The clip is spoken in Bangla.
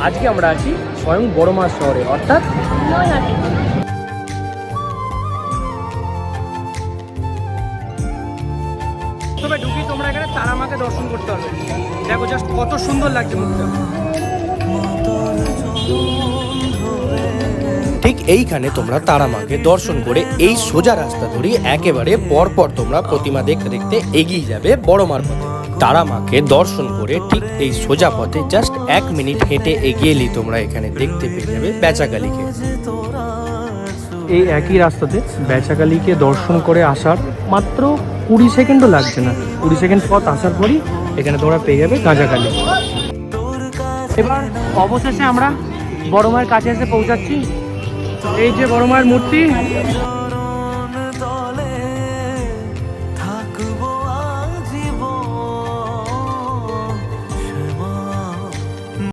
আজকে আমরা আছি স্বয়ং বড়মার শহরে, অর্থাৎ নৈহাটি। তবে ঢুকি তোমরা এখানে তারা মাকে দর্শন করতে পারবে। দেখো জাস্ট কত সুন্দর লাগছে মুখটা। ঠিক এইখানে তোমরা তারা মাকে দর্শন করে এই সোজা রাস্তা ধরে একেবারে পরপর তোমরা প্রতিমা দেখতে দেখতে এগিয়ে যাবে বড় মার পথে। তারা মাকে দর্শন করে ঠিক এই সোজা পথে জাস্ট 1 মিনিট হেঁটে এগিয়েলেই তোমরা এখানে দেখতে পেয়ে যাবে বেচাকালীকে। এই একই রাস্তাতে বেচাকালীকে দর্শন করে আসার মাত্র 20 সেকেন্ডও লাগছে না। 20 সেকেন্ড পথ আসার পরই এখানে তোমরা পেয়ে যাবে গাঁজাকালী। এবার অবশেষে আমরা বড় মায়ের কাছে এসে পৌঁছাচ্ছি। এই যে বড় মায়ের মূর্তি।